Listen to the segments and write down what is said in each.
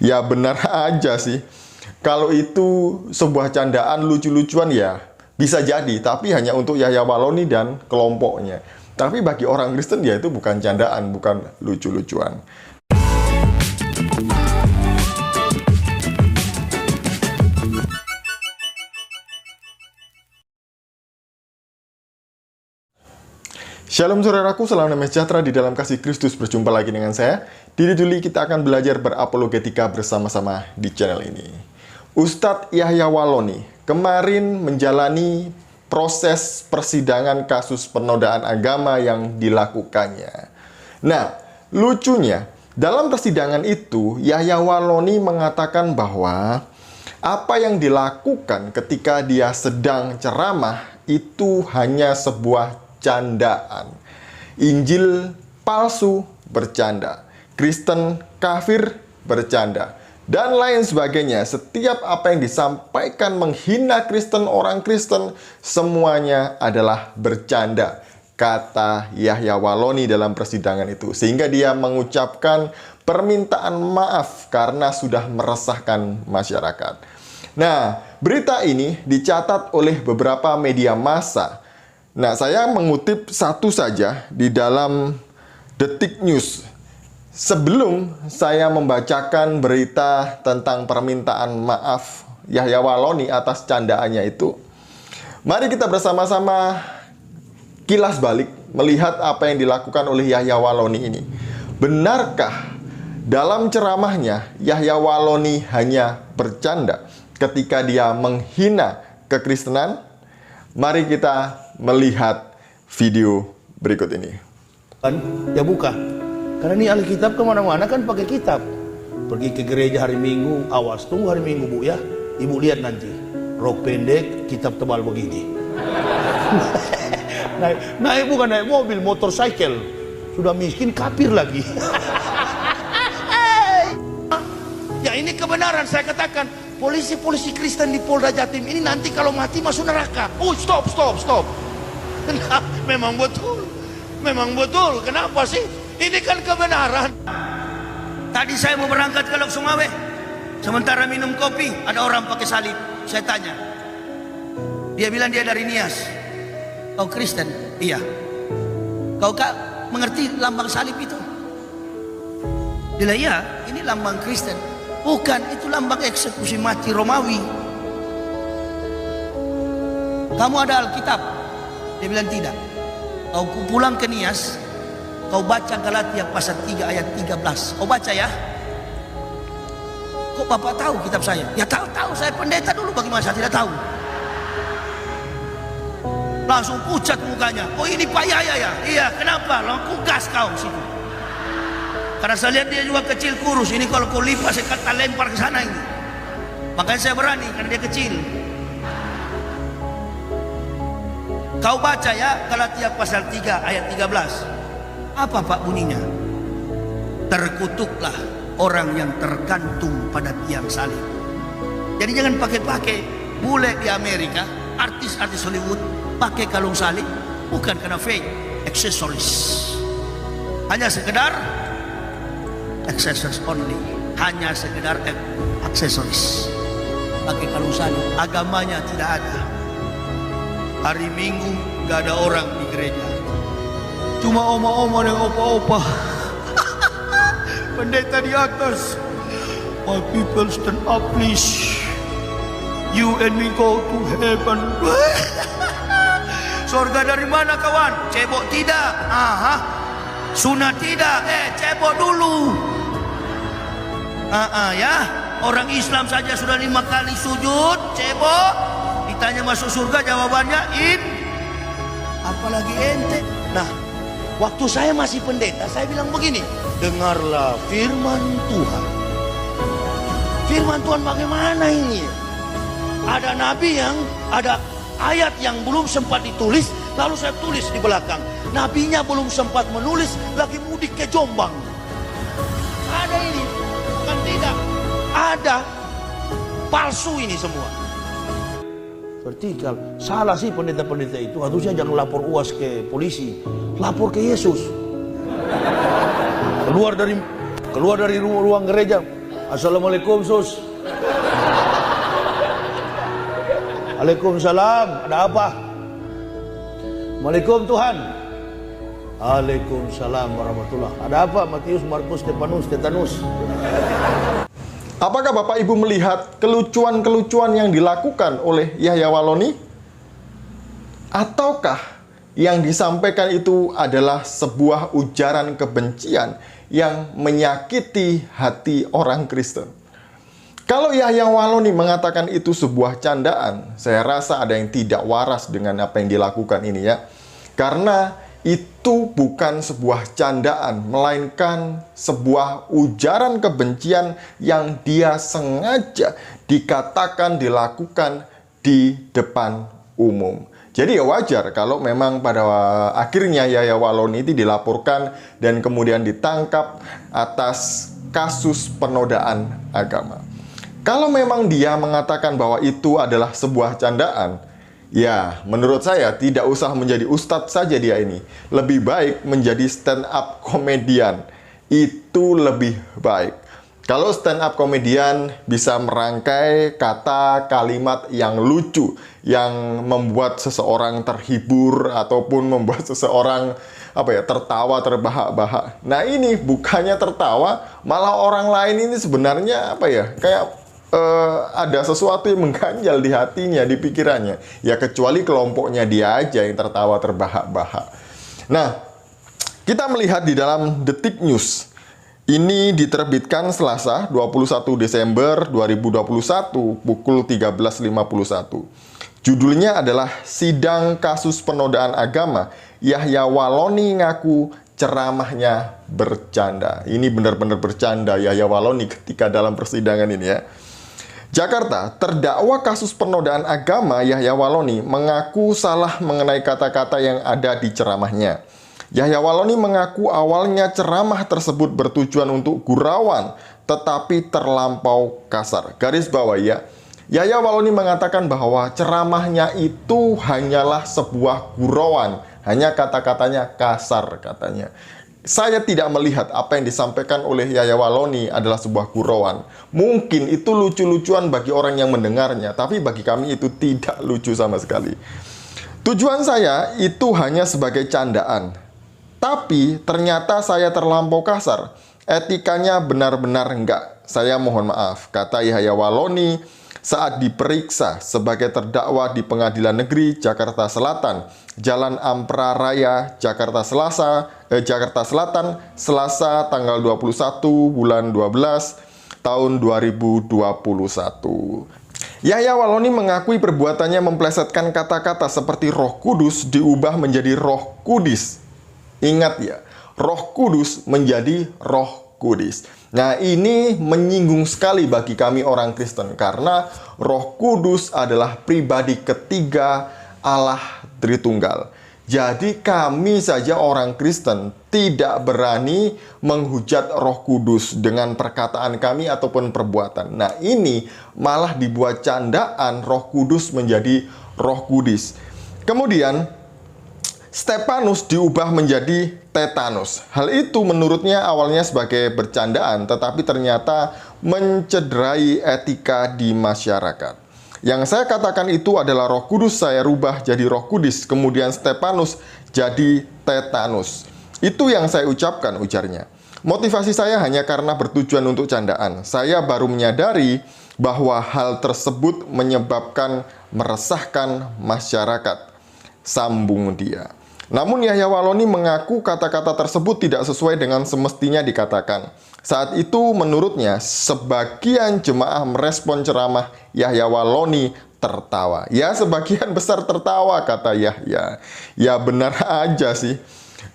Ya benar aja sih. Kalau itu sebuah candaan lucu-lucuan ya bisa jadi, tapi hanya untuk Yahya Waloni dan kelompoknya. Tapi bagi orang Kristen ya itu bukan candaan, bukan lucu-lucuan. Shalom saudaraku, salam damai sejahtera di dalam kasih Kristus. Berjumpa lagi dengan saya. Di Diduli kita akan belajar berapologetika bersama-sama di channel ini. Ustadz Yahya Waloni kemarin menjalani proses persidangan kasus penodaan agama yang dilakukannya. Nah, lucunya, dalam persidangan itu Yahya Waloni mengatakan bahwa apa yang dilakukan ketika dia sedang ceramah itu hanya sebuah candaan. Injil palsu bercanda, Kristen kafir bercanda, dan lain sebagainya. Setiap apa yang disampaikan menghina Kristen, orang Kristen, semuanya adalah bercanda, kata Yahya Waloni dalam persidangan itu. Sehingga dia mengucapkan permintaan maaf karena sudah meresahkan masyarakat. Nah, berita ini dicatat oleh beberapa media massa. Nah, saya mengutip satu saja di dalam Detik News. Sebelum saya membacakan berita tentang permintaan maaf Yahya Waloni atas candaannya itu, mari kita bersama-sama kilas balik melihat apa yang dilakukan oleh Yahya Waloni ini. Benarkah dalam ceramahnya Yahya Waloni hanya bercanda ketika dia menghina kekristenan? Mari kita melihat video berikut ini. Ya buka, karena ini Alkitab kemana-mana kan pakai kitab. Pergi ke gereja hari Minggu, awas tunggu hari Minggu bu ya. Ibu lihat nanti, rok pendek, kitab tebal begini. naik bukan naik mobil, motorcycle. Sudah miskin kafir lagi. Ya ini kebenaran saya katakan. Polisi-polisi Kristen di Polda Jatim ini nanti kalau mati masuk neraka. Oh stop. Nah, memang betul. Kenapa sih? Ini kan kebenaran. Tadi saya mau berangkat ke Lok Sungawe. Sementara minum kopi, ada orang pakai salib. Saya tanya. Dia bilang dia dari Nias. Kau Kristen? Iya. Kau mengerti lambang salib itu? Dia bilang, iya, ini lambang Kristen. Bukan, itu lambang eksekusi mati Romawi. Kamu ada Alkitab? Dia bilang tidak. Kau pulang ke Nias, kau baca Galatia pasal 3 ayat 13. Kau baca ya. Kok Bapak tahu kitab saya? Ya tahu, saya pendeta dulu, bagaimana saya tidak tahu? Langsung pucat mukanya. Oh ini Pak Yahya ya? Iya, kenapa? Langsung gas kau situ. Karena saya lihat dia juga kecil kurus. Ini kalau kau lipat saya kata lempar ke sana ini. Makanya saya berani karena dia kecil. Kau baca ya Galatia pasal 3 ayat 13. Apa Pak bunyinya? Terkutuklah orang yang tergantung pada tiang salib. Jadi jangan pakai bule di Amerika, artis-artis Hollywood pakai kalung salib bukan karena fake, aksesoris. Hanya sekedar accessories only, hanya sekedar aksesoris. Pakai kalung salib, agamanya tidak ada. Hari Minggu gak ada orang di gereja, cuma oma-oma dan opa-opa. Pendeta di atas, my people stand up please, you and me go to heaven. Surga dari mana kawan? Cebok tidak. Sunat tidak. Cebok dulu. Ya, orang Islam saja sudah 5 kali sujud, cebok. Ditanya masuk surga, jawabannya apalagi ente. Nah, waktu saya masih pendeta, saya bilang begini, dengarlah firman Tuhan. Firman Tuhan bagaimana ini? Ada nabi yang, ada ayat yang belum sempat ditulis, lalu saya tulis di belakang. Nabinya belum sempat menulis, lagi mudik ke Jombang. Ada ini. Kan tidak ada, palsu ini semua. Vertikal. Salah sih pendeta-pendeta itu. Harusnya jangan lapor UAS ke polisi, lapor ke Yesus. Keluar dari ruang gereja, Assalamualaikum, Sus. Waalaikumsalam. Ada apa? Waalaikum Tuhan. Waalaikumsalam warahmatullah. Ada apa? Matius, Markus, Stefanus, Stetanus. Apakah Bapak Ibu melihat kelucuan-kelucuan yang dilakukan oleh Yahya Waloni? Ataukah yang disampaikan itu adalah sebuah ujaran kebencian yang menyakiti hati orang Kristen? Kalau Yahya Waloni mengatakan itu sebuah candaan, saya rasa ada yang tidak waras dengan apa yang dilakukan ini ya. Karena itu bukan sebuah candaan, melainkan sebuah ujaran kebencian yang dia sengaja dikatakan dilakukan di depan umum. Jadi ya wajar kalau memang pada akhirnya Yahya Waloni itu dilaporkan dan kemudian ditangkap atas kasus penodaan agama. Kalau memang dia mengatakan bahwa itu adalah sebuah candaan, ya menurut saya tidak usah menjadi ustadz saja dia ini. Lebih baik menjadi stand up komedian. Itu lebih baik. Kalau stand up komedian bisa merangkai kata kalimat yang lucu, yang membuat seseorang terhibur ataupun membuat seseorang tertawa terbahak-bahak. Nah ini bukannya tertawa, malah orang lain ini sebenarnya kayak ada sesuatu yang mengganjal di hatinya, di pikirannya. Ya kecuali kelompoknya dia aja yang tertawa terbahak-bahak. Nah, kita melihat di dalam Detik News. Ini diterbitkan Selasa 21 Desember 2021 pukul 13.51. Judulnya adalah Sidang Kasus Penodaan Agama. Yahya Waloni ngaku ceramahnya bercanda. Ini benar-benar bercanda Yahya Waloni ketika dalam persidangan ini ya. Jakarta, terdakwa kasus penodaan agama Yahya Waloni mengaku salah mengenai kata-kata yang ada di ceramahnya. Yahya Waloni mengaku awalnya ceramah tersebut bertujuan untuk gurauan, tetapi terlampau kasar. Garis bawah ya, Yahya Waloni mengatakan bahwa ceramahnya itu hanyalah sebuah gurauan, hanya kata-katanya kasar katanya. Saya tidak melihat apa yang disampaikan oleh Yahya Waloni adalah sebuah gurauan. Mungkin itu lucu-lucuan bagi orang yang mendengarnya, tapi bagi kami itu tidak lucu sama sekali. Tujuan saya itu hanya sebagai candaan. Tapi ternyata saya terlampau kasar. Etikanya benar-benar enggak. Saya mohon maaf, kata Yahya Waloni saat diperiksa sebagai terdakwa di Pengadilan Negeri Jakarta Selatan, Jalan Ampera Raya, Jakarta Selatan, Selasa tanggal 21 bulan 12 tahun 2021. Yahya Waloni mengakui perbuatannya memplesetkan kata-kata seperti Roh Kudus diubah menjadi Roh Kudis. Ingat ya, Roh Kudus menjadi Roh Kudis. Nah ini menyinggung sekali bagi kami orang Kristen, karena Roh Kudus adalah pribadi ketiga Allah Tritunggal. Jadi kami saja orang Kristen tidak berani menghujat Roh Kudus dengan perkataan kami ataupun perbuatan. Nah ini malah dibuat candaan Roh Kudus menjadi Roh Kudis. Kemudian Stefanus diubah menjadi Tetanus. Hal itu menurutnya awalnya sebagai bercandaan, tetapi ternyata mencederai etika di masyarakat. Yang saya katakan itu adalah Roh Kudus saya rubah jadi Roh Kudis, kemudian Stefanus jadi Tetanus. Itu yang saya ucapkan, ujarnya. Motivasi saya hanya karena bertujuan untuk candaan. Saya baru menyadari bahwa hal tersebut menyebabkan meresahkan masyarakat, sambung dia. Namun Yahya Waloni mengaku kata-kata tersebut tidak sesuai dengan semestinya dikatakan. Saat itu menurutnya sebagian jemaah merespon ceramah Yahya Waloni tertawa. Ya sebagian besar tertawa kata Yahya. Ya benar aja sih.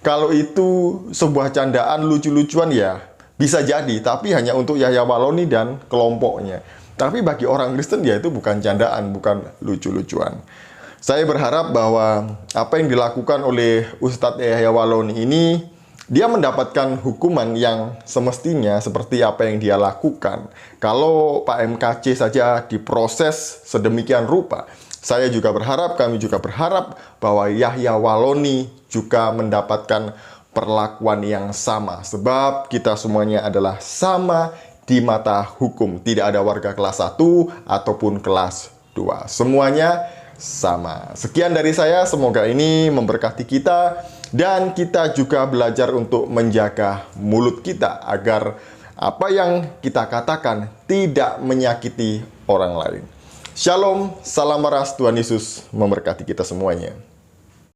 Kalau itu sebuah candaan lucu-lucuan ya bisa jadi. Tapi hanya untuk Yahya Waloni dan kelompoknya. Tapi bagi orang Kristen ya itu bukan candaan, bukan lucu-lucuan. Saya berharap bahwa apa yang dilakukan oleh Ustadz Yahya Waloni ini, dia mendapatkan hukuman yang semestinya seperti apa yang dia lakukan. Kalau Pak MKC saja diproses sedemikian rupa, saya juga berharap, kami juga berharap bahwa Yahya Waloni juga mendapatkan perlakuan yang sama. Sebab kita semuanya adalah sama di mata hukum. Tidak ada warga kelas 1 ataupun kelas 2. Semuanya sama. Sekian dari saya, semoga ini memberkati kita dan kita juga belajar untuk menjaga mulut kita agar apa yang kita katakan tidak menyakiti orang lain. Shalom, salam meras, Tuhan Yesus memberkati kita semuanya.